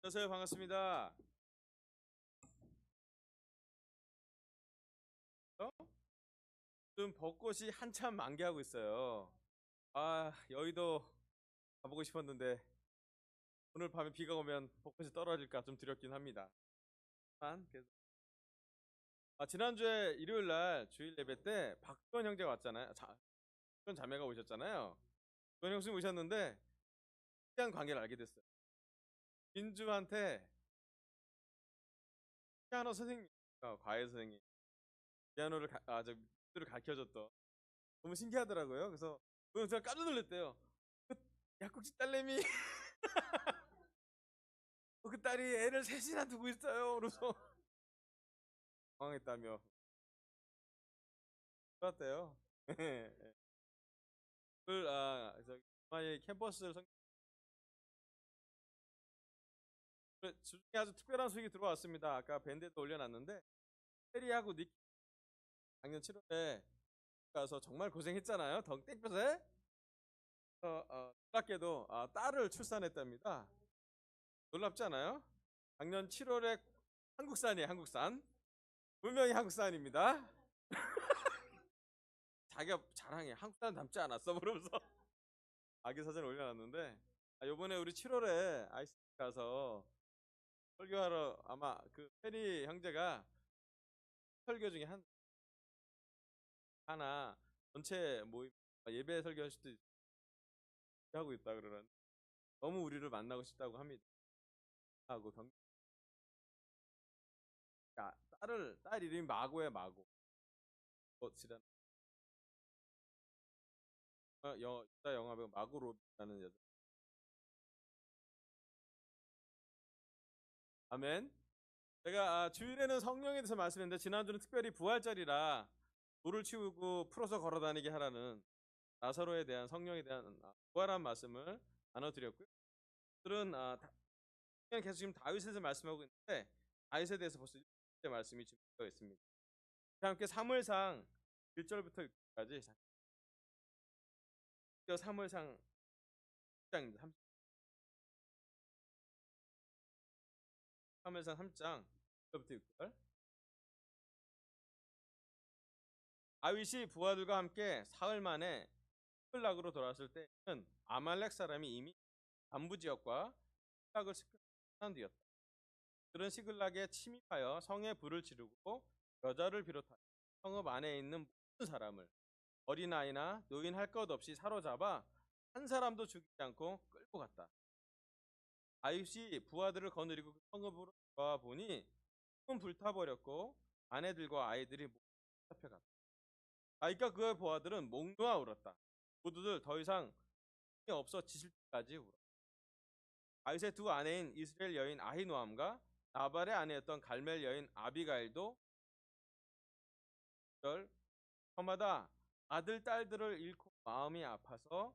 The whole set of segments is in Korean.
안녕하세요. 반갑습니다. 요즘 벚꽃이 한참 만개하고 있어요. 여의도 가보고 싶었는데 오늘 밤에 비가 오면 벚꽃이 떨어질까 좀 두렵긴 합니다. 그래서 지난주에 일요일 날 주일 예배 때 박건 형제가 왔잖아요. 박건 자매가 오셨잖아요. 박건 형수님 오셨는데 특이한 관계를 알게 됐어요. 민주한테 피아노 선생님, 과외 선생님, 저 민주를 가르쳐줬던 너무 신기하더라고요. 그래서 오늘 제가 깜짝 놀랐대요. 그 약국집 딸내미 그 딸이 애를 셋이나 두고 있어요. 그래서 당황했다며 그랬대요. 저기 엄마의 캠퍼스를 중에 아주 특별한 소식이 들어왔습니다. 아까 밴드에도 올려놨는데 페리하고 닉 작년 7월에 가서 정말 고생했잖아요. 땡볕에 놀랍게도 딸을 출산했답니다. 놀랍지 않아요? 작년 7월에 한국산이에요. 한국산 분명히 한국산입니다. 자기가 자랑해. 한국산 닮지 않았어? 그러면서 아기 사진 올려놨는데 요번에 우리 7월에 아이스 가서 설교하러 아마 그 페리 형제가 설교 중에 하나 전체 모임 예배 설교할 수도 하고 있다 그러는 너무 우리를 만나고 싶다고 합니다. 하고 딸 이름이 마고의 마고 지란 여자 영화배우 마고 로비라는 여자. 아멘. 제가 주일에는 성령에 대해서 말씀했는데 지난주는 특별히 부활절이라 돌을 치우고 풀어서 걸어다니게 하라는 나사로에 대한 성령에 대한 부활한 말씀을 나눠드렸고요. 오늘은 그냥 계속 지금 다윗에 대해서 말씀하고 있는데 다윗에 대해서 벌써 1절 말씀이 준비되어 있습니다. 함께 사무엘상 1절부터 6절까지 사무엘상 3장입니다. 사무엘상 3장 1절부터 6절. 다윗이 부하들과 함께 사흘 만에 시클락으로 돌아왔을 때는 아말렉 사람이 이미 남부 지역과 시클락을 습격한 뒤였다. 그들은 시클락에 침입하여 성에 불을 지르고 여자를 비롯하여 성읍 안에 있는 모든 사람을 어린아이나 노인 할 것 없이 사로잡아 한 사람도 죽이지 않고 끌고 갔다. 다윗이 부하들을 거느리고 그 성읍으로 들어와 보니 성은 불타버렸고 아내들과 아이들이 모두 잡혀갔다. 다윗과 그의 부하들은 목 놓아 울었다. 모두들 더 이상 힘이 없어 지칠 때까지 울었다. 다윗의 두 아내인 이스라엘 여인 아히노암과 나발의 아내였던 갈멜 여인 아비가일도 저마다 아들 딸들을 잃고 마음이 아파서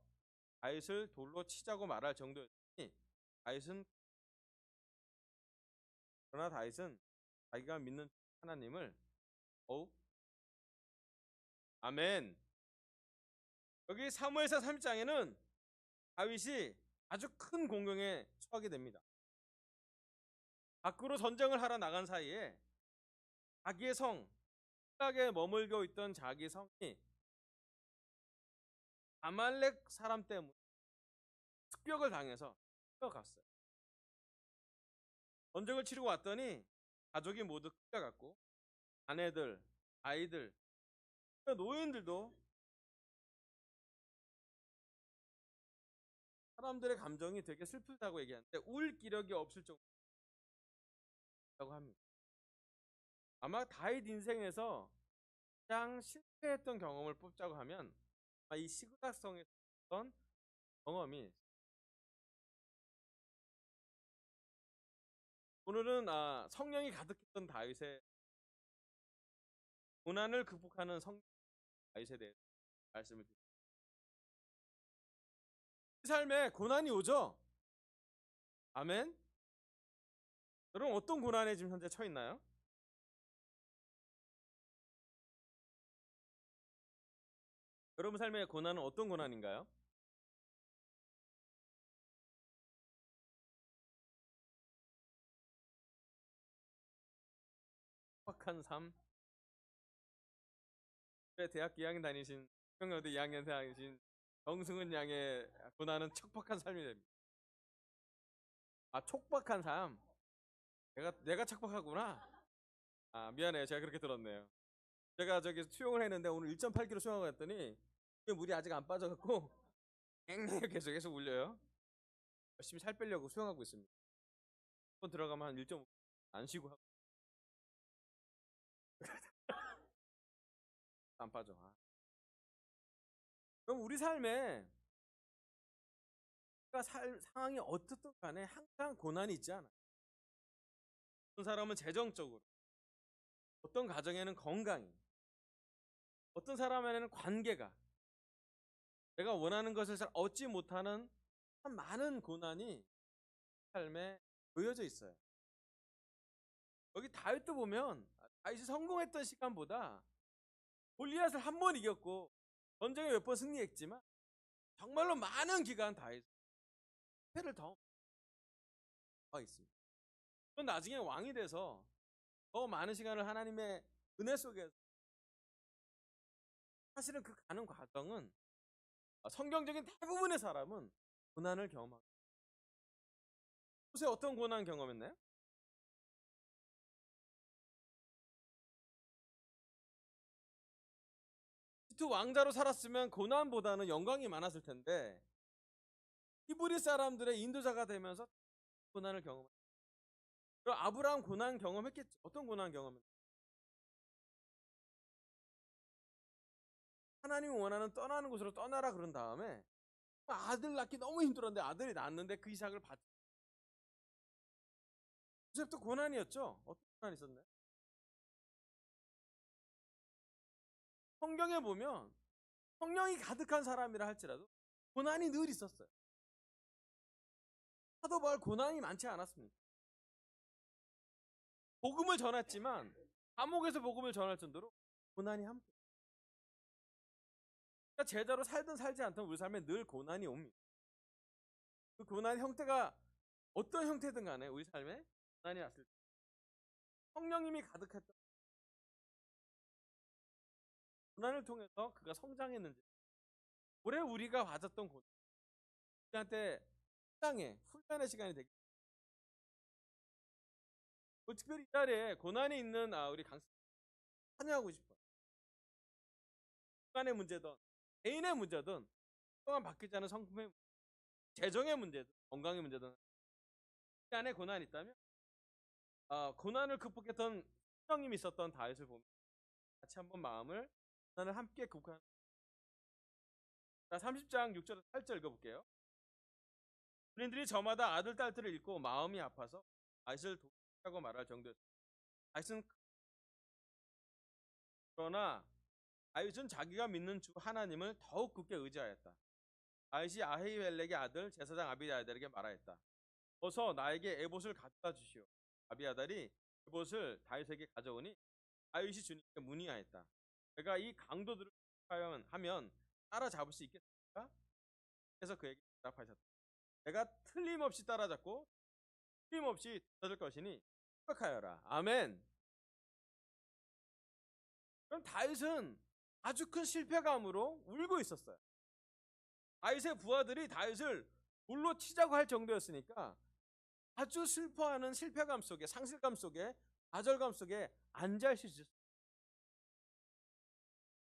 다윗을 돌로 치자고 말할 정도였으니 그러나 다윗은 자기가 믿는 하나님을 더욱 아멘. 여기 사무엘상 3장에는 다윗이 아주 큰 공경에 처하게 됩니다. 밖으로 전쟁을 하러 나간 사이에 자기의 성 시클락에 머물고 있던 자기 성이 아말렉 사람 때문에 습격을 당해서 끌려갔어요. 전쟁을 치르고 왔더니 가족이 모두 끌려갔고 아내들, 아이들, 노인들도 사람들의 감정이 되게 슬프다고 얘기하는데 울 기력이 없을 정도라고 합니다. 아마 다윗 인생에서 가장 실패했던 경험을 뽑자고 하면 이 시그락성에서 했던 경험이 오늘은 성령이 가득했던 다윗의 고난을 극복하는 다윗에 대해 말씀을 드립니다. 삶에 고난이 오죠. 아멘. 여러분 어떤 고난에 지금 현재 처해 있나요? 여러분 삶의 고난은 어떤 고난인가요? 척박한 삶. 대학 2학년 다니신 평양대 2학년 다니신 정승은 양의 고난은 척박한 삶이 됩니다. 아, 촉박한 삶. 내가 척박하구나. 아, 미안해요. 제가 그렇게 들었네요. 제가 저기 수영을 했는데 오늘 1.8km 수영하고 갔더니 물이 아직 안 빠져갖고 앵앵 계속 울려요. 열심히 살 빼려고 수영하고 있습니다. 한번 들어가면 한 1.5km 안 쉬고 하고 안 빠져. 아. 그럼 우리 삶에 상황이 어떻든 간에 항상 고난이 있지 않아요. 어떤 사람은 재정적으로, 어떤 가정에는 건강이, 어떤 사람에게는 관계가, 내가 원하는 것을 잘 얻지 못하는 참 많은 고난이 삶에 놓여져 있어요. 여기 다윗도 보면 다윗이 성공했던 시간보다 골리앗을 한 번 이겼고 전쟁에 몇 번 승리했지만 정말로 많은 기간 다윗 패를 더 있습니다. 그건 나중에 왕이 돼서 더 많은 시간을 하나님의 은혜 속에서 사실은 그 가는 과정은 성경적인 대부분의 사람은 고난을 경험하고 요새 어떤 고난 경험했나요? 히트 왕자로 살았으면 고난보다는 영광이 많았을 텐데 히브리 사람들의 인도자가 되면서 고난을 경험했어요. 그럼 아브라함 고난 경험했겠지. 어떤 고난 경험했나요? 하나님이 원하는 떠나는 곳으로 떠나라 그런 다음에 아들 낳기 너무 힘들었는데 아들이 낳았는데 그 이삭을 받. 요셉도 고난이었죠. 어떤 고난이 있었나요? 성경에 보면 성령이 가득한 사람이라 할지라도 고난이 늘 있었어요. 사도 바울 고난이 많지 않았습니다. 복음을 전했지만 감옥에서 복음을 전할 정도로 고난이 함께. 그러니까 제자로 살든 살지 않든 우리 삶에 늘 고난이 옵니다. 그 고난의 형태가 어떤 형태든 간에 우리 삶에 고난이 왔을 때 성령님이 가득했던 고난을 통해서 그가 성장했는지 올해 우리가 받았던 고난 우리한테 훈련의 시간이 되겠습니다. 특별히 이 자리에 고난이 있는 우리 강사 환영하고 싶어요. 시간의 문제든 개인의 문제든 또한 바뀌지 않은 성품의 문제, 재정의 문제든 건강의 문제든 이 안에 고난이 있다면 고난을 극복했던 성령님이 있었던 다윗을 보면 같이 한번 마음을 고난을 함께 극복하는. 자, 30장 6절에서 8절 읽어볼게요. 군인들이 저마다 아들 딸들을 잃고 마음이 아파서 다윗을 도우라고 말할 정도였습니다. 다윗은 그러나 다윗은 자기가 믿는 주 하나님을 더욱 굳게 의지하였다. 다윗이 아히멜렉의 아들 제사장 아비아달에게 말하였다. 어서 나에게 에봇을 갖다 주시오. 아비아달이 에봇을 다윗에게 가져오니 다윗이 주님께 문의하였다. 내가 이 강도들을 하면 따라잡을 수 있겠습니까? 그래서 그에게 대답하셨다. 내가 틀림없이 따라잡고 틀림없이 찾을 것이니 생각하여라. 아멘. 그럼 다윗은 아주 큰 실패감으로 울고 있었어요. 다윗의 부하들이 다윗을 돌로 치자고 할 정도였으니까 아주 슬퍼하는 실패감 속에, 상실감 속에, 좌절감 속에 앉아 있을 수 있어요.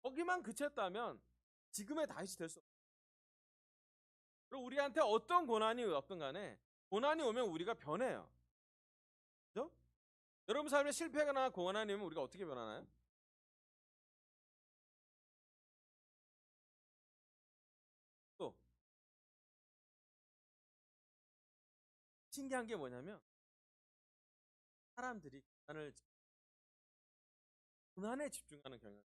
거기만 그쳤다면 지금의 다윗이 될 수 없어요. 그리고 우리한테 어떤 고난이 왔든 간에 고난이 오면 우리가 변해요. 그죠? 여러분 삶에 실패나 고난이 오면 우리가 어떻게 변하나요? 또 신기한 게 뭐냐면 사람들이 고난에 집중하는 경향,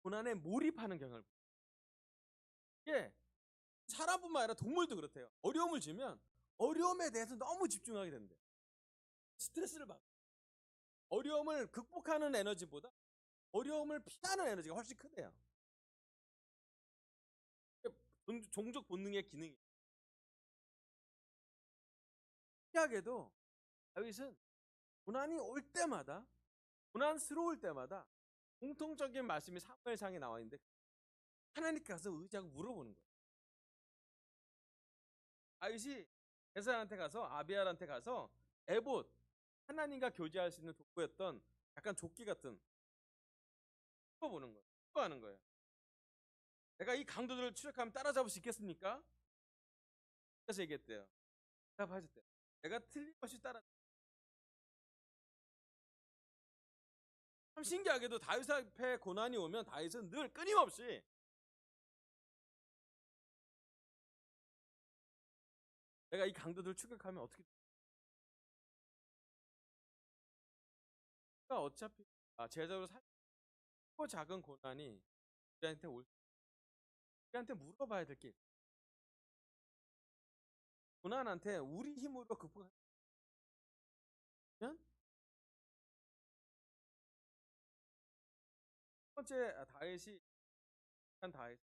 고난에 몰입하는 경향을 보여요. 이게 사람뿐만 아니라 동물도 그렇대요. 어려움을 주면 어려움에 대해서 너무 집중하게 된대요. 스트레스를 받고 어려움을 극복하는 에너지보다 어려움을 피하는 에너지가 훨씬 크대요. 종족 본능의 기능이. 신기하게도 다윗은 고난이 올 때마다, 고난스러울 때마다 공통적인 말씀이 사무엘상에 나와 있는데 하나님께 가서 의지하고 물어보는 거예요. 다윗이 제사장한테 가서, 아비알한테 가서 에봇, 하나님과 교제할 수 있는 도구였던 약간 조끼 같은 물어보는 거예요. 물어하는 거예요. 내가 이 강도들을 추적하면 따라잡을 수 있겠습니까? 그래서 얘기했대요. 대답하셨대요. 내가 틀림없이 따라. 참 신기하게도 다윗 앞에 고난이 오면 다윗은 늘 끊임없이 내가 이 강도들을 추격하면 어떻게 될까? 어차피 제자로 살고 작은 고난이 우리한테 우리한테 물어봐야 될 게 있어요. 고난한테 우리 힘으로 극복하면 첫 번째 다윗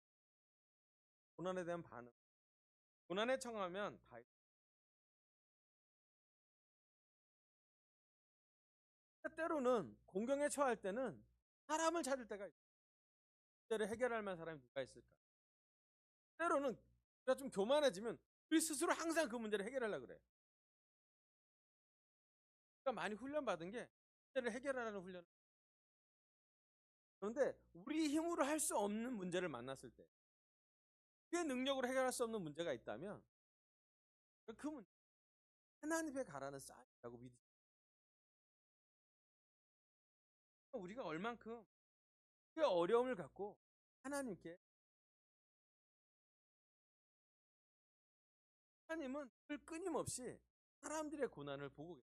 고난에 대한 반응, 고난에 청하면 다윗. 때로는 공경에 처할 때는 사람을 찾을 때가 있어요. 문제를 해결할 만한 사람이 누가 있을까? 때로는 우리가 좀 교만해지면 우리 스스로 항상 그 문제를 해결하려고 그래. 우리가 많이 훈련받은 게 문제를 해결하라는 훈련. 그런데 우리 힘으로 할 수 없는 문제를 만났을 때, 우리의 능력으로 해결할 수 없는 문제가 있다면 그 문제 하나님께 가라는 쌀이라고 믿으시죠. 우리가 얼만큼 그 어려움을 갖고 하나님께, 하나님은 늘 끊임없이 사람들의 고난을 보고 계세요.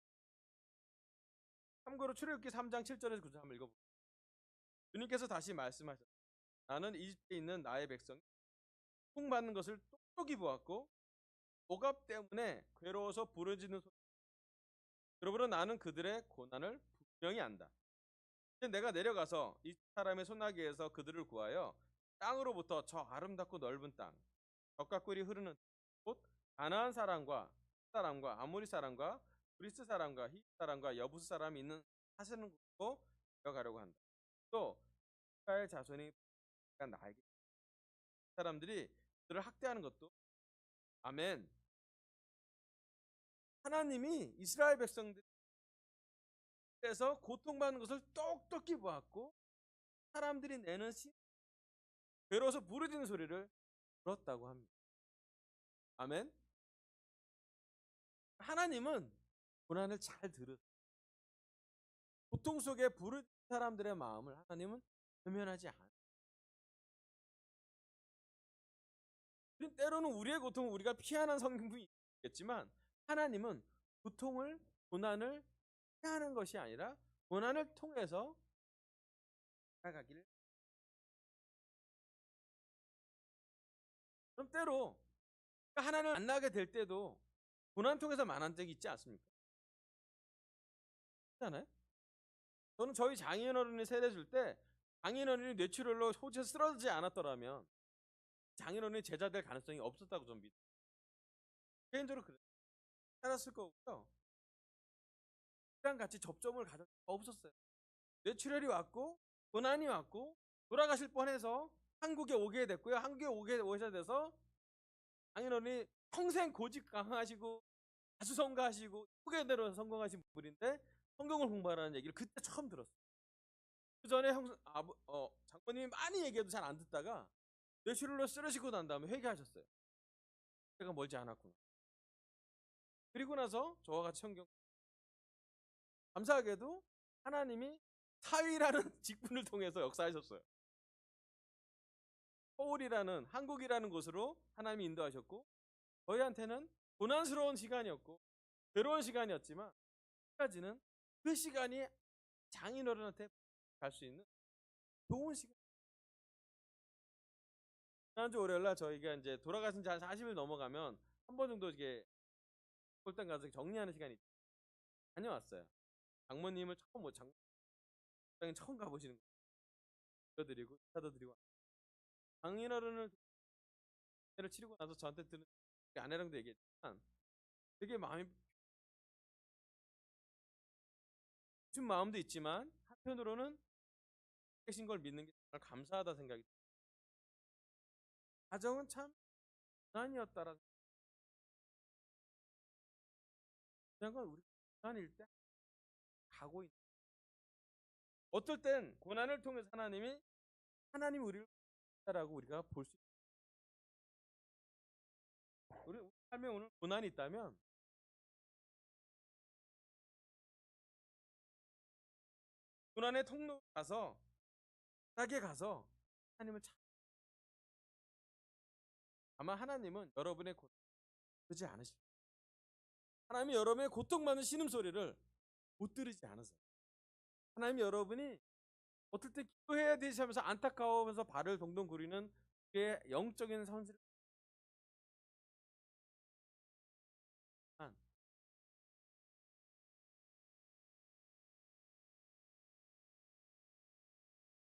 참고로 출애굽기 3장 7절에서 9절 한번 읽어볼게요. 주님께서 다시 말씀하셨어요. 나는 이집트에 있는 나의 백성이 고통받는 것을 똑똑히 보았고 억압 때문에 괴로워서 부르짖는 소리. 그러므로 나는 그들의 고난을 분명히 안다. 이제 내가 내려가서 이 사람의 소나기에서 그들을 구하여 땅으로부터 저 아름답고 넓은 땅, 젖과 꿀이 흐르는 곳, 가나안 사람과 아모리 사람과 그리스 사람과 히브 사람과 여부스 사람이 있는 사시는 곳으로 들어가려고 한다. 또 이스라엘 자손이 나에게 사람들이 그들을 학대하는 것도. 아멘. 하나님이 이스라엘 백성들에서 고통받는 것을 똑똑히 보았고 사람들이 내는 괴로워서 부르짖는 소리를 들었다고 합니다. 아멘. 하나님은 고난을 잘 들으세요. 고통 속에 부르짖는 사람들의 마음을 하나님은 외면하지 않아요. 때로는 우리의 고통을 우리가 피하는 성경도 있겠지만 하나님은 고난을 피하는 것이 아니라 고난을 통해서 나아가기를. 그럼 때로 하나님을 만나게 될 때도 고난 통해서 만난 적이 있지 않습니까? 그렇잖아요? 저는 저희 장인어른이 세례줄 때 장인어른이 뇌출혈로 호주에 쓰러지지 않았더라면 장인어른이 제자 될 가능성이 없었다고 좀 믿어요. 개인적으로 그래요. 살았을 거고요. 그랑 같이 접점을 가질 수 없었어요. 뇌출혈이 왔고 고난이 왔고 돌아가실 뻔해서 한국에 오게 됐고요. 한국에 오셔야 돼서 장인어른이 평생 고집 강하시고 다수성가하시고 후계 대로 성공하신 분인데 성경을 공부하라는 얘기를 그때 처음 들었어요. 그 전에 장모님이 많이 얘기해도 잘 안 듣다가 뇌출혈로 쓰러지고 난 다음에 회개하셨어요. 제가 멀지 않았구나. 그리고 나서 저와 같이 성경, 감사하게도 하나님이 사위라는 직분을 통해서 역사하셨어요. 서울이라는, 한국이라는 곳으로 하나님이 인도하셨고 저희한테는 고난스러운 시간이었고 괴로운 시간이었지만 까지는 그 시간이 장인어른한테 갈 수 있는 좋은 시간. 지난주 월요일날 저희가 이제 돌아가신 지 한 40일 넘어가면 한 번 정도 이게 홀당 가서 정리하는 시간이 다녀왔어요. 장모님을 장모님 처음 가보시는 거 드리고 인사도 드리고 장인어른을 치르고 나서 저한테 드는 아내랑도 얘기했지만 되게 마음이 싶은 마음도 있지만 한편으로는 계신 걸 믿는 게 정말 감사하다 생각이 듭니다. 가정은 참 고난이었다라는 건 우리 고난일 때 가고 있는 어떨 땐 고난을 통해서 하나님이 우리를 라고 우리가 볼 수 있어요. 우리 삶에 오늘 고난이 있다면 고난의 통로 가서 바닥에 가서 하나님을 찾 아마 하나님은 여러분의 고난 들지 않으실 거예요. 하나님이 여러분의 고통받는 신음소리를 못 들으지 않으세요. 하나님이 여러분이 어떨 때 기도해야 되지 하면서 안타까워하면서 발을 동동 구리는 그의 영적인 선실을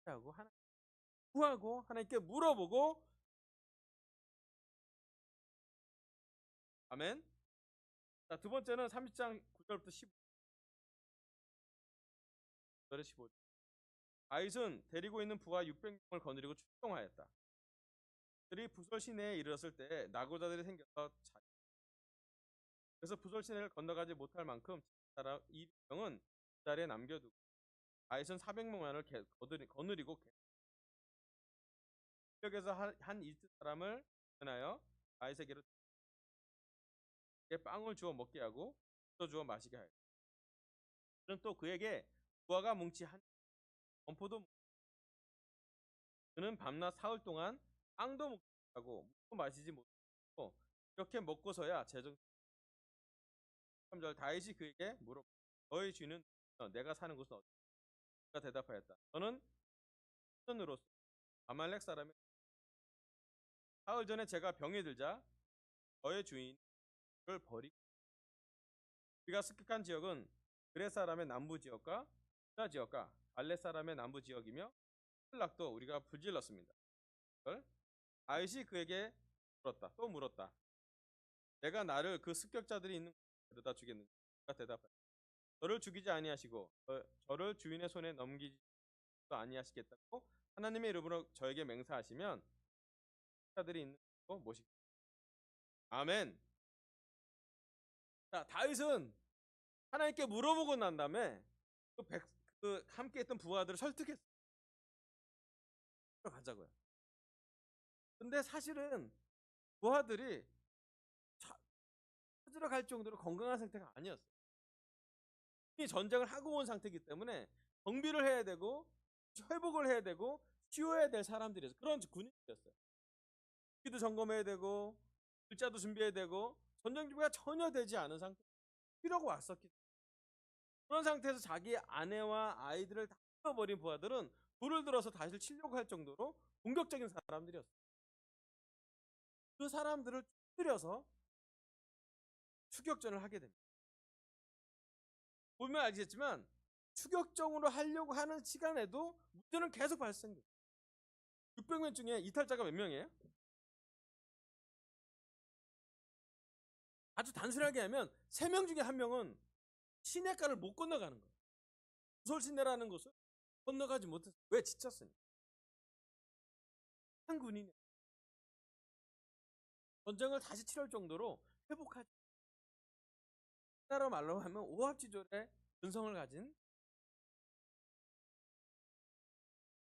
하고 하나님 구하고 하나님께 물어보고 아멘. 자, 두 번째는 30장 9절부터 15절에 15절. 다윗은 데리고 있는 부하 600명을 거느리고 출동하였다. 그들이 부설 시내에 이르렀을 때 낙오자들이 생겨서 그래서 부설 시내를 건너가지 못할 만큼 사람 200명은 그 자리에 남겨두고 다윗은 400명만을 거느리고 지역에서 한 이스 사람을 전하여 다윗에게로 빵을 주어 먹게 하고 또 주어 마시게 하였다. 그는 또 그에게 부하가 뭉치 한 범포도 그는 밤낮 사흘 동안 빵도 먹지 못하고 물도 마시지 못하고 이렇게 먹고서야 제정 3절 다윗이 그에게 물어 너의 주인은 내가 사는 곳은 어디냐? 그가 대답하였다. 너는 선으로서 아말렉 사람의 사흘 전에 제가 병이 들자 너의 주인을 버리고 우리가 습격한 지역은 그레 사람의 남부 지역과 유다 지역과 갈렛 사람의 남부 지역이며 홀락도 우리가 불질렀습니다. 다윗이 그에게 물었다. 내가 나를 그 습격자들이 있는 곳에 데려다 주겠느냐? 그가 대답하였다. 너를 죽이지 아니하시고 저를 주인의 손에 넘기지도 아니하시겠다고 하나님의 이름으로 저에게 맹세하시면 습격자들이 있는 곳으로 모시겠다. 아멘. 자, 다윗은 하나님께 물어보고 난 다음에 그 함께했던 부하들을 설득했어요. 가자고요. 근데 사실은 부하들이 찾으러 갈 정도로 건강한 상태가 아니었어요. 이미 전쟁을 하고 온 상태이기 때문에 정비를 해야 되고 회복을 해야 되고 치료해야 될 사람들이었어요. 그런 군인들이었어요. 기도 점검해야 되고 글자도 준비해야 되고 전쟁 준비가 전혀 되지 않은 상태. 이러고 왔었기 때문에 그런 상태에서 자기 아내와 아이들을 다 잃어버린 부하들은 돌을 들어서 다시 치려고 할 정도로 공격적인 사람들이었어요. 그 사람들을 쫓으려서 추격전을 하게 됩니다. 보면 알겠지만 추격전으로 하려고 하는 시간에도 문제는 계속 발생돼요. 600명 중에 이탈자가 몇 명이에요? 아주 단순하게 하면 3명 중에 1명은 시내가를 못 건너가는 거예요. 부설 시내라는 곳을 건너가지 못했어요. 왜? 지쳤으니까. 한 군인이 전쟁을 다시 치를 정도로 회복하지. 나라 말로 하면 오합지졸의 근성을 가진.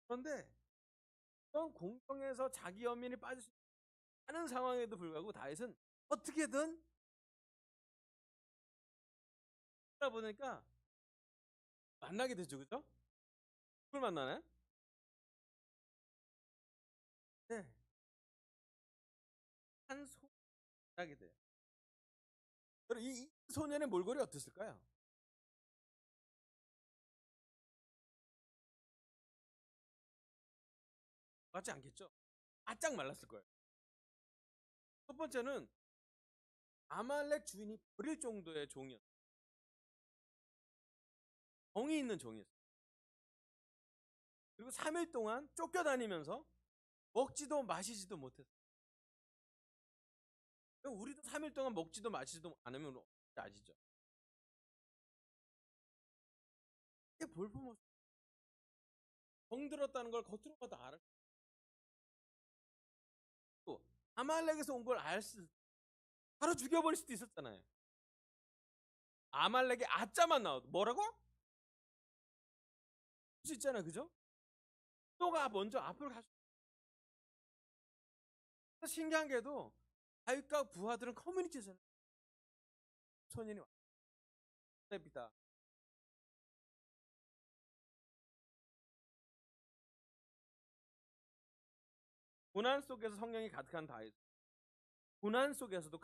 그런데 그런 공경에서 자기 연민이 빠질 수 있는 상황에도 불구하고 다윗은 어떻게든 하다 보니까 만나게 되죠. 그죠? 누굴 만나네? 네. 한 소년을 만나게 돼요. 이 소년의 몰골이 어땠을까요? 맞지 않겠죠? 바짝 말랐을 거예요. 첫 번째는 아말렉 주인이 버릴 정도의 종이었어요. 정이 있는 종이었어요. 그리고 3일 동안 쫓겨다니면서 먹지도 마시지도 못했어요. 우리도 3일 동안 먹지도 마시지도 않으면 아시죠? 이게 볼품없이 병들었다는 걸 겉으로 봐도 알아. 또 아말렉에서 온 걸 알수 바로 죽여버릴 수도 있었잖아요. 아말렉의 아자만 나와도 뭐라고? 수 있잖아요, 그죠? 너가 먼저 앞을 갈 수. 신기한 게도 다윗과 부하들은 커뮤니티잖아요. 선인이 왔습니다. 고난 속에서 성령이 가득한 다윗. 고난 속에서도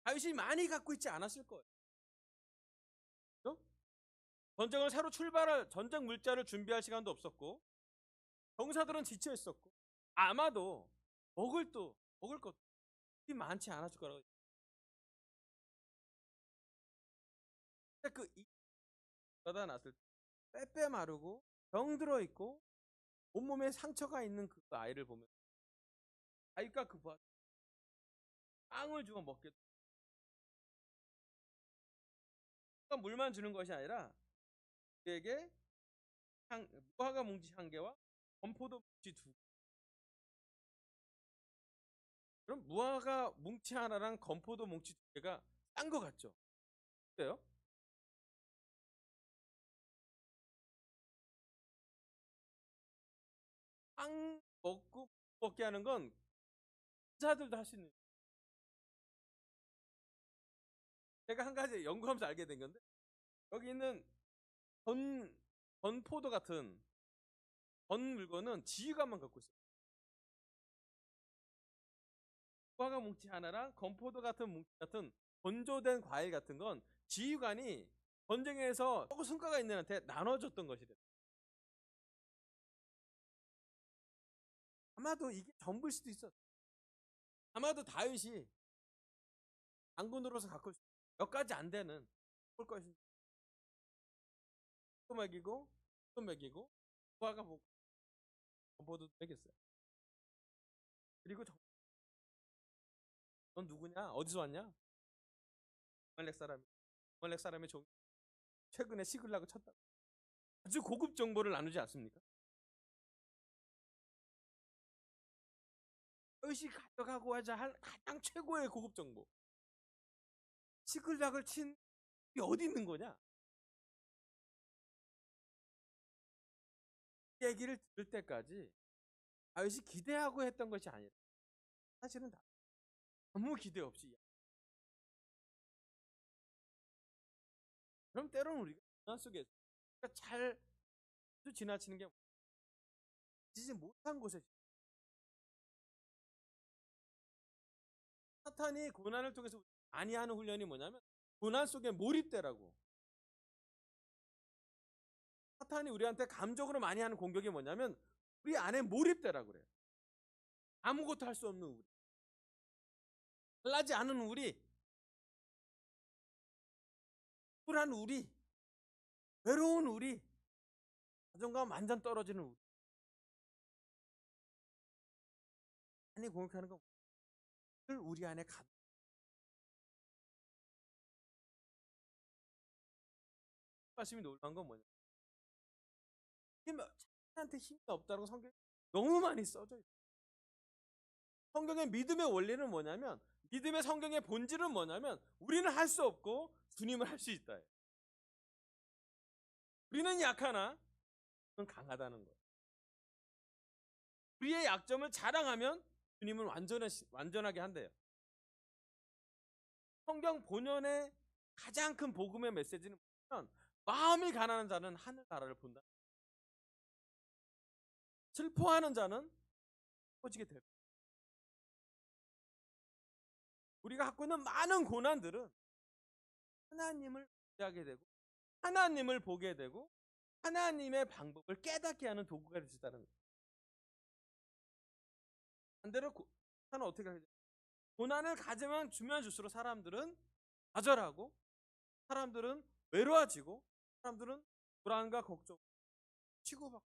다윗이 많이 갖고 있지 않았을 거예요. 그죠? 전쟁을 새로 출발할 전쟁 물자를 준비할 시간도 없었고 병사들은 지쳐 있었고 아마도 먹을 것도 많지 않았을 거라고. 근데 그러다 났을 때 빼빼 마르고 병들어 있고 온몸에 상처가 있는 그 아이를 보면 아이가 그 부하 빵을 주고 먹게. 물만 주는 것이 아니라 그에게 무화과 뭉치 한 개와 건포도 뭉치 두 개. 그럼 무화과 뭉치 하나랑 건포도 뭉치 두 개가 싼 것 같죠? 그래요? 빵 먹고 먹게 하는 건 의사들도 할 수 있는. 제가 한 가지 연구하면서 알게 된 건데 여기 있는 건 건포도 같은 건 물건은 지휘관만 갖고 있어요. 무화과 뭉치 하나랑 건포도 같은 뭉치 같은 건조된 과일 같은 건 지휘관이 전쟁에서 조금 성과가 있는 애한테 나눠줬던 것이래요. 아마도 이게 전부일 수도 있어. 아마도 다윗이 장군으로서 갖고 있을 몇 가지 안 되는 볼 것이 또 먹이고 또 먹이고 무화과 건포도 먹였어요. 그리고 넌 누구냐? 어디서 왔냐? 아말렉 사람. 아말렉 사람의 종 최근에 시글락을 쳤다. 아주 고급 정보를 나누지 않습니까? 의식 가져가고 하자 할 가장 최고의 고급 정보. 시글락을 친 게 어디 있는 거냐? 이 얘기를 들을 때까지 다윗이 기대하고 했던 것이 아니라 사실은 아무 기대 없이. 그럼 때로는 우리가 고난 속에 잘 지나치는 게 지지 못한 곳에 사탄이 고난을 통해서 많이 하는 훈련이 뭐냐면 고난 속에 몰입되라고. 사탄이 우리한테 감정으로 많이 하는 공격이 뭐냐면 우리 안에 몰입되라고 그래요. 아무것도 할 수 없는 우리, 잘나지 않은 우리, 불안 우리, 외로운 우리, 자존감 완전 떨어지는 우리. 많이 공격하는 건 우리 안에 말씀이 놀라운 건 뭐냐? 자기한테 힘이 없다고 성경에 너무 많이 써져 있어요. 성경의 믿음의 원리는 뭐냐면 믿음의 성경의 본질은 뭐냐면 우리는 할 수 없고 주님은 할 수 있다. 우리는 약하나 주님은 강하다는 거예요. 우리의 약점을 자랑하면 주님은 완전하게 한대요. 성경 본연의 가장 큰 복음의 메시지는 뭐냐면 마음이 가난한 자는 하늘 나라를 본다. 슬퍼하는 자는 꺼지게 될 거예요. 우리가 갖고 있는 많은 고난들은 하나님을 의지하게 되고 하나님을 보게 되고 하나님의 방법을 깨닫게 하는 도구가 될 수 있다는 거예요. 반대로 사는 어떻게 하죠? 고난을 가지면 주면 줄수록 사람들은 좌절하고 사람들은 외로워지고 사람들은 불안과 걱정 치고받고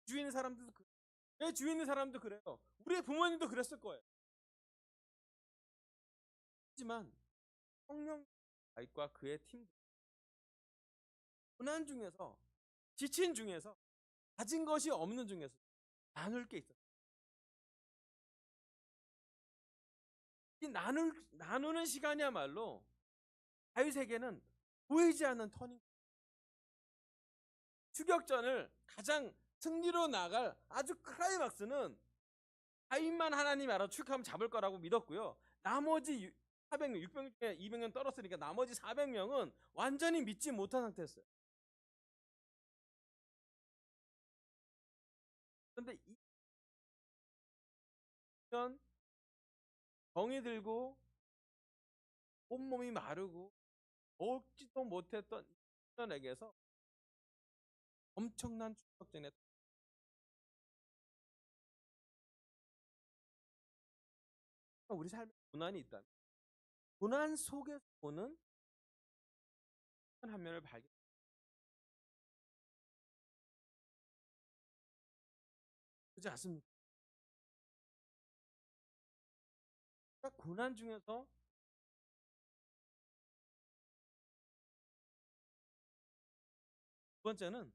주위 있는 사람들도 내 주위 있는 사람도 그래요. 우리의 부모님도 그랬을 거예요. 하지만 성령 다윗과 그의 팀 고난 중에서 지친 중에서 가진 것이 없는 중에서 나눌 게 있었어요. 이 나누는 시간이야말로 다윗에게는 보이지 않는 터닝 추격전을 가장 승리로 나갈 아주 클라이막스는 다윗만 하나님이 알아 추격하면 잡을 거라고 믿었고요. 나머지 400명, 600명 중에 200명 떨었으니까 나머지 400명은 완전히 믿지 못한 상태였어요. 그런데 이전 병이 들고 온몸이 마르고 먹지도 못했던 이전에게서 엄청난 추격전에 우리 삶에 고난이 있다면 고난 속에서 보는 한 면을 발견. 그렇지 않습니까? 그러니까 고난 중에서 두 번째는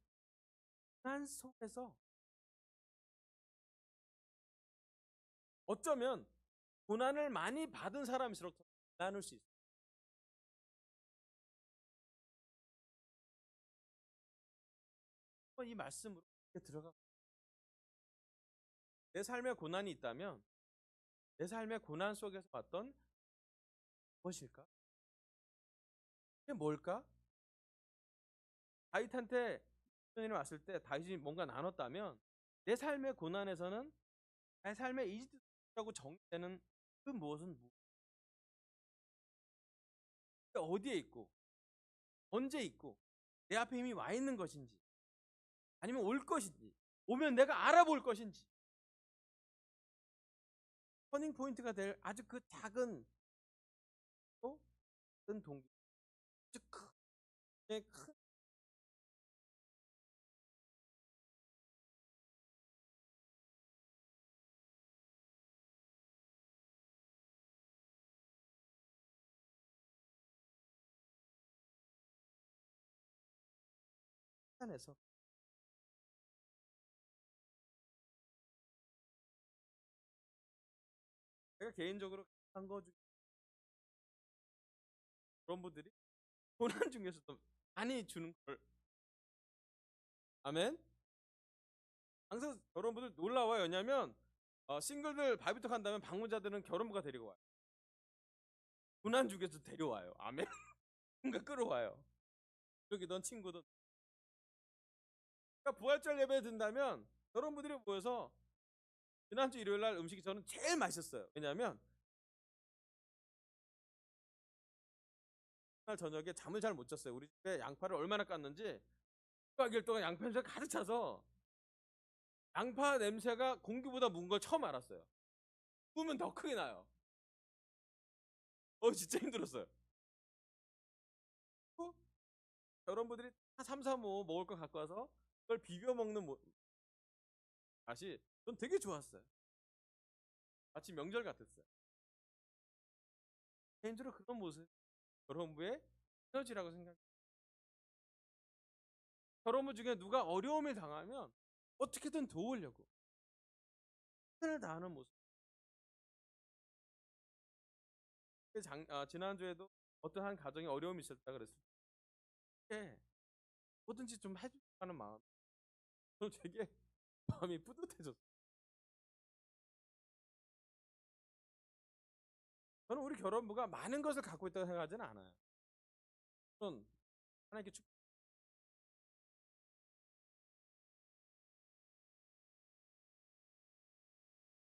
고난 속에서 어쩌면 고난을 많이 받은 사람일수록 더 나눌 수 있어요. 이 말씀으로 들어가 내 삶에 고난이 있다면 내 삶의 고난 속에서 봤던 무엇일까? 이게 뭘까? 다윗한테 선생님이 왔을 때 다윗이 뭔가 나눴다면 내 삶의 고난에서는 내 삶의 이집트라고 정의되는 그 무엇은 어디에 있고 언제 있고 내 앞에 이미 와 있는 것인지 아니면 올 것인지 오면 내가 알아볼 것인지 터닝 포인트가 될 아주 그 작은 또 큰 동기 아주 큰 산에서 제가 개인적으로 한 거 중에 그런 분들이 고난 중에서도 많이 주는 걸 아멘. 항상 여러분들 놀라워요. 왜냐면 싱글들 바비톡 한다면 방문자들은 결혼부가 데리고 와요. 고난 중에서 데려와요. 아멘. 뭔가 끌어와요. 여기 넌 친구도 그러니까 부활절 예배에 든다면 여러분들이 모여서 지난주 일요일 날 음식이 저는 제일 맛있었어요. 왜냐하면 그날 저녁에 잠을 잘 못 잤어요. 우리 집에 양파를 얼마나 깠는지 1박 2일 동안 양파 냄새가 가득 차서 양파 냄새가 공기보다 문 걸 처음 알았어요. 구우면 더 크게 나요. 진짜 힘들었어요. 또 여러분들이 3, 3, 5 먹을 거 갖고 와서 그걸 비벼 먹는 맛이 전 되게 좋았어요. 마치 명절 같았어요. 개인적으로 그런 모습 결혼부의 에너지라고 생각해요. 결혼부 중에 누가 어려움을 당하면 어떻게든 도우려고 힘을 다하는 모습. 지난주에도 어떤 한 가정에 어려움이 있었다 그랬을 때 뭐든지 좀 해주고 하는 마음. 저는 되게 마음이 뿌듯해졌어요. 저는 우리 결혼부가 많은 것을 갖고 있다고 생각하지는 않아요. 저는 하나님께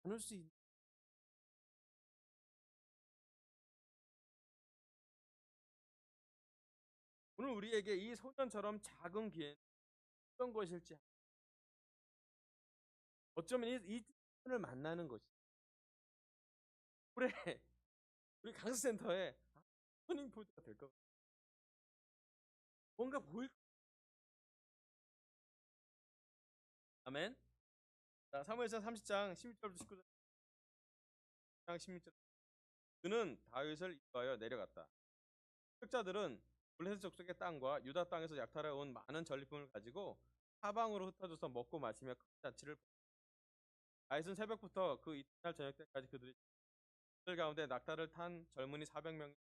나눌 수 있는 오늘 우리에게 이 소년처럼 작은 기회는 어떤 것일지 어쩌면 이 을 만나는 것이 올해 우리 강스센터에 터닝 포인트가 될 것 같아요. 뭔가 보일 아멘. 자, 사무엘상 30장 16절부터 19장 16절 그는 다윗을 인도하여 내려갔다. 흑자들은 블레셋 족속의 땅과 유다 땅에서 약탈해 온 많은 전리품을 가지고 사방으로 흩어져서 먹고 마시며 큰 잔치를 벌였다. 다윗은 새벽부터 그 이튿날 저녁 때까지 그들 가운데 낙타를 탄 젊은이 400명이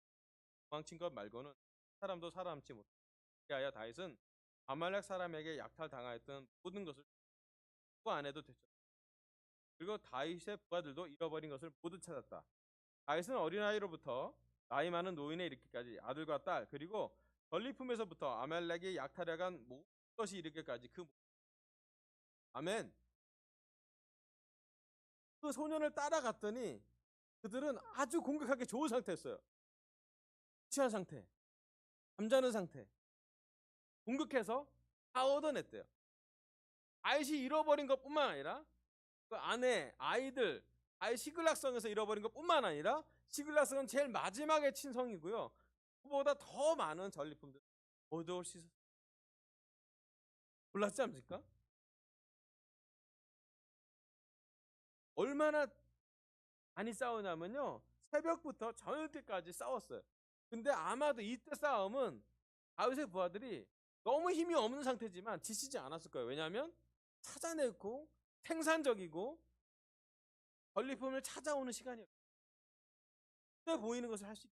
도망친 것 말고는 한 사람도 살아남지 못했다. 그리하여 다윗은 아말렉 사람에게 약탈당하였던 모든 것을 그 안에도 되찾았다. 그리고 다윗의 부하들도 잃어버린 것을 모두 찾았다. 다윗은 어린아이로부터 나이 많은 노인에 이르기까지 아들과 딸 그리고 전리품에서부터 아말렉이 약탈해간 모든 것이 이르기까지 아멘. 그 소년을 따라갔더니 그들은 아주 공격하기 좋은 상태였어요. 취한 상태, 잠자는 상태. 공격해서 다 얻어냈대요. 다윗이 잃어버린 것뿐만 아니라 그 아내, 아이들, 아이 시글락성에서 잃어버린 것뿐만 아니라 시글락성은 제일 마지막에 친 성이고요. 그보다 더 많은 전리품들 얻어올 수 있었어요. 몰랐지 않습니까? 얼마나 많이 싸우냐면요. 새벽부터 저녁 때까지 싸웠어요. 근데 아마도 이때 싸움은 다윗의 부하들이 너무 힘이 없는 상태지만 지치지 않았을 거예요. 왜냐하면 찾아내고 생산적이고 전리품을 찾아오는 시간이었어요. 눈에 보이는 것을 할 수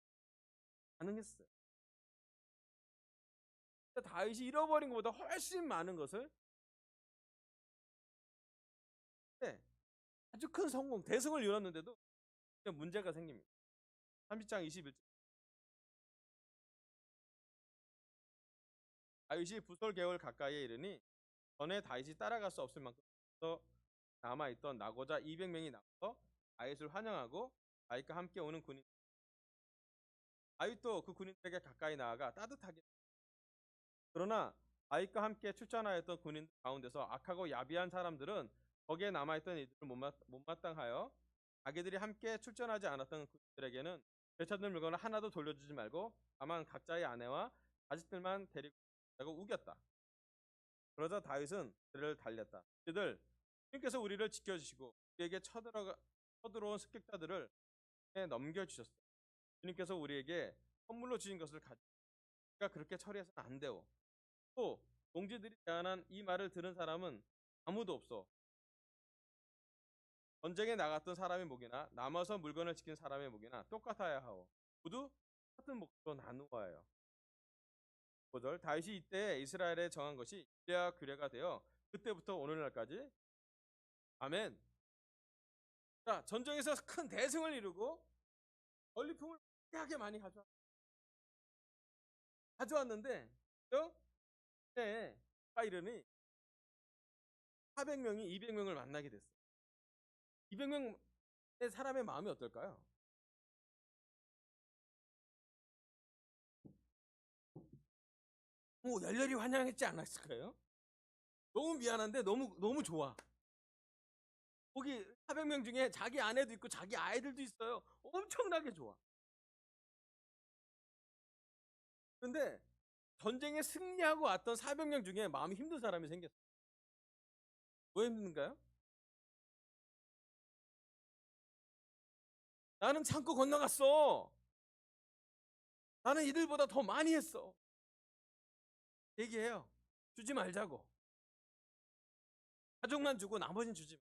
가능했어요. 다윗이 잃어버린 것보다 훨씬 많은 것을 아주 큰 성공, 대승을 이뤘는데도 문제가 생깁니다. 30장 21절. 다윗이 부솔 개월 가까이에 이르니 전에 다윗이 따라갈 수 없을 만큼 남아있던 나고자 200명이 나와서 다윗을 환영하고 다윗과 함께 오는 군인 다윗도 그 군인들에게 가까이 나아가 따뜻하게 그러나 다윗과 함께 출전하였던 군인들 가운데서 악하고 야비한 사람들은 거기에 남아있던 이들을 못마땅하여 자기들이 함께 출전하지 않았던 군인들에게는 되찾는 물건을 하나도 돌려주지 말고 다만 각자의 아내와 자식들만 데리고 가고 우겼다. 그러자 다윗은 그들을 달렸다. 그들 주님께서 우리를 지켜주시고 우리에게 쳐들어온 습격자들을 넘겨주셨다. 주님께서 우리에게 선물로 주신 것을 가지고 우리가 그렇게 처리해서는 안 되오. 또 동지들이 제안한 이 말을 들은 사람은 아무도 없어. 전쟁에 나갔던 사람의 목이나 남아서 물건을 지킨 사람의 목이나 똑같아야 하오. 모두 같은 목으로 나누어야 해요. 5절 다윗이 이때 이스라엘에 정한 것이 유대와 규례가 되어 그때부터 오늘날까지 아멘. 자, 전쟁에서 큰 대승을 이루고 전리품을 무지하게 많이 가져왔는데 네, 이르니 400명이 200명을 만나게 됐어요. 200명의 사람의 마음이 어떨까요? 열렬히 환영했지 않았을까요? 너무 미안한데 너무 좋아. 거기 400명 중에 자기 아내도 있고 자기 아이들도 있어요. 엄청나게 좋아. 그런데 전쟁에 승리하고 왔던 400명 중에 마음이 힘든 사람이 생겼어요. 왜 힘든가요? 나는 참고 건너갔어. 나는 이들보다 더 많이 했어. 얘기해요. 주지 말자고. 가족만 주고 나머지는 주지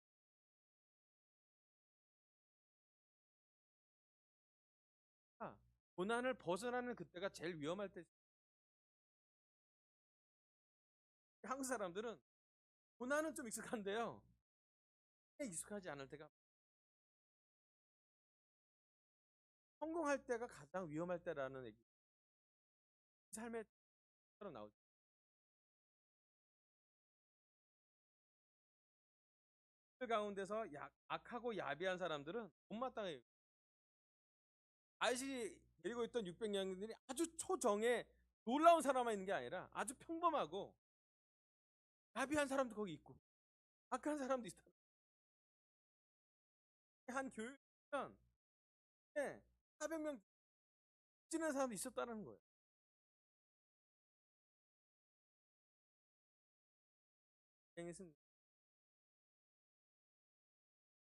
마. 고난을 벗어나는 그때가 제일 위험할 때. 한국 사람들은 고난은 좀 익숙한데요. 익숙하지 않을 때가 성공할 때가 가장 위험할 때라는 얘기. 삶의 처럼 나오죠. 그 가운데서 악하고 야비한 사람들은 못마땅해요. 다윗이 데리고 있던 600명들이 아주 초정에 놀라운 사람만 있는 게 아니라 아주 평범하고 야비한 사람도 거기 있고 악한 사람도 있다. 한 교육이면 400명 찌는 사람도 있었다는 거예요.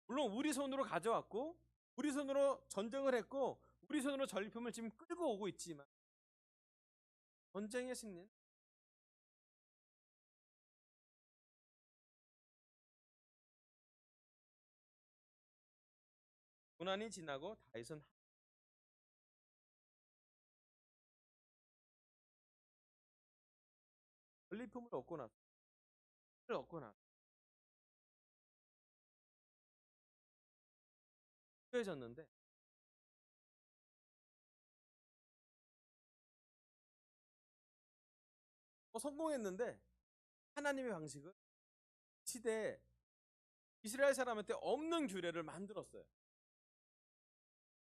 물론 우리 손으로 가져왔고 우리 손으로 전쟁을 했고 우리 손으로 전리품을 지금 끌고 오고 있지만 전쟁의 승리는 고난이 지나고 다윗은 전리품을 얻고 나서 후해졌는데 성공했는데 하나님의 방식은 시대에 이스라엘 사람한테 없는 규례를 만들었어요.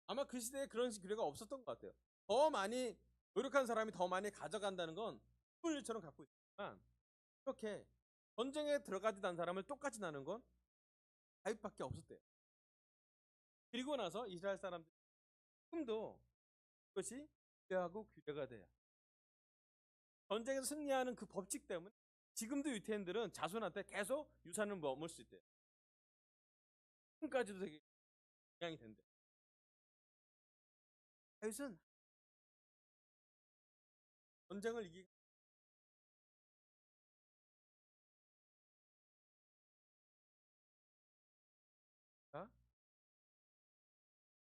아마 그 시대에 그런 규례가 없었던 것 같아요. 더 많이 노력한 사람이 더 많이 가져간다는 건 일처럼 갖고 있지만 이렇게 전쟁에 들어가지도 않은 사람을 똑같이 나눈 건 다윗밖에 없었대요. 그리고 나서 이스라엘 사람들 지금도 그것이 규례하고 규례가 돼요. 전쟁에서 승리하는 그 법칙 때문에 지금도 유태인들은 자손한테 계속 유산을 머물 수 있대요. 지금까지도 되게 영향이 된대. 다윗은 전쟁을 이기고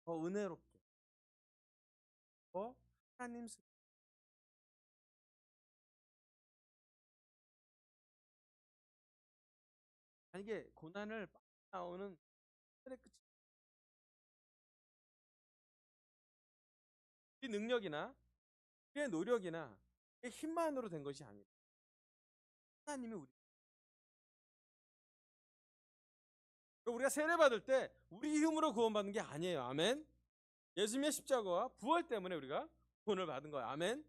더 은혜롭게 더 하나님 만약에 고난을 나오는 끝이 우리 능력이나 우리의 노력이나 우리의 힘만으로 된 것이 아니라 하나님이 우리가 세례 받을 때 우리 힘으로 구원받는 게 아니에요. 아멘. 예수님의 십자가와 부활 때문에 우리가 구원을 받은 거예요. 아멘.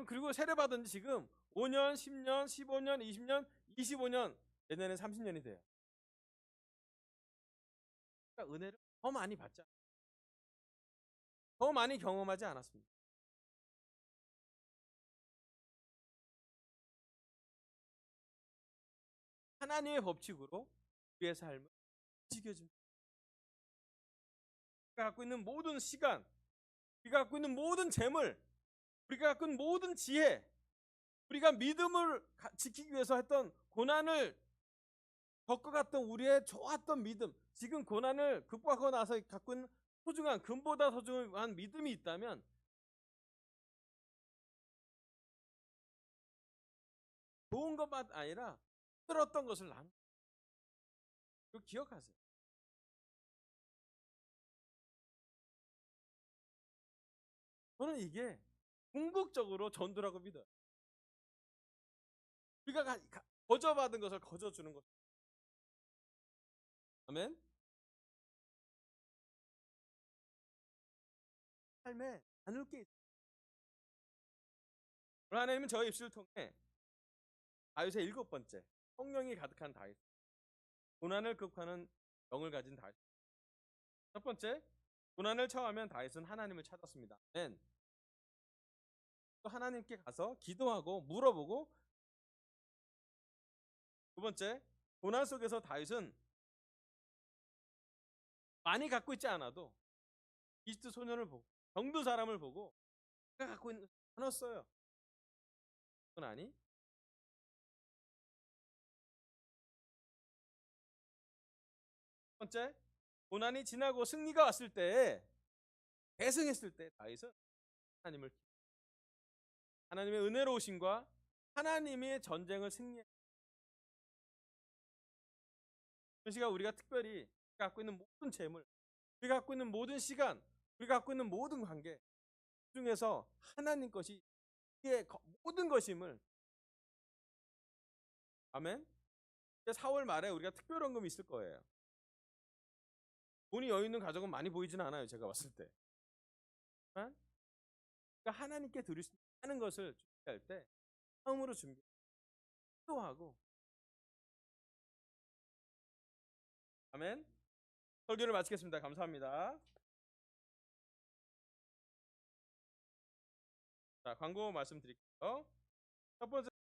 그리고 세례 받은 지 지금 5년, 10년, 15년, 20년, 25년, 내년에 30년이 돼요. 그러니까 은혜를 더 많이 받자. 더 많이 경험하지 않았습니다. 하나님의 법칙으로 우리의 삶을 지켜줍니다. 우리가 갖고 있는 모든 시간, 우리가 갖고 있는 모든 재물, 우리가 갖고 있는 모든 지혜, 우리가 믿음을 지키기 위해서 했던 고난을 겪어갔던 우리의 좋았던 믿음, 지금 고난을 극복하고 나서 갖고 있는 소중한 금보다 소중한 믿음이 있다면 좋은 것만 아니라 힘들었던 것을 나누고 기억하세요. 저는 이게 궁극적으로 전도라고 믿어요. 우리가 거저받은 것을 거저주는 것. 아멘. 삶에 나눌 게 있어요. 하나님은 저의 입술을 통해 다윗의 7번째 성령이 가득한 다윗, 고난을 극복하는 영을 가진 다윗. 첫 번째, 고난을 처하면 다윗은 하나님을 찾았습니다. 아멘. 또 하나님께 가서 기도하고 물어보고. 두 번째, 고난 속에서 다윗은 많이 갖고 있지 않아도 이집트 소년을 보고 병든 사람을 보고 그가 갖고 있는 나눴어요. 그건 아니. 첫 번째, 고난이 지나고 승리가 왔을 때, 대승했을 때 다윗은 하나님의 은혜로우심과 하나님의 전쟁을 승리해. 그 시간 우리가 특별히 갖고 있는 모든 재물, 우리가 갖고 있는 모든 시간, 우리가 갖고 있는 모든 관계 중에서 하나님 것이 우리의 모든 것임을. 아멘. 4월 말에 우리가 특별헌금이 있을 거예요. 돈이 여유 있는 가족은 많이 보이지는 않아요. 제가 봤을 때. 하지만 하나님께 드릴 수 있는 것을 준비할 때 마음으로 기도하고. 아멘. 설교를 마치겠습니다. 감사합니다. 자, 광고 말씀드릴게요. 첫 번째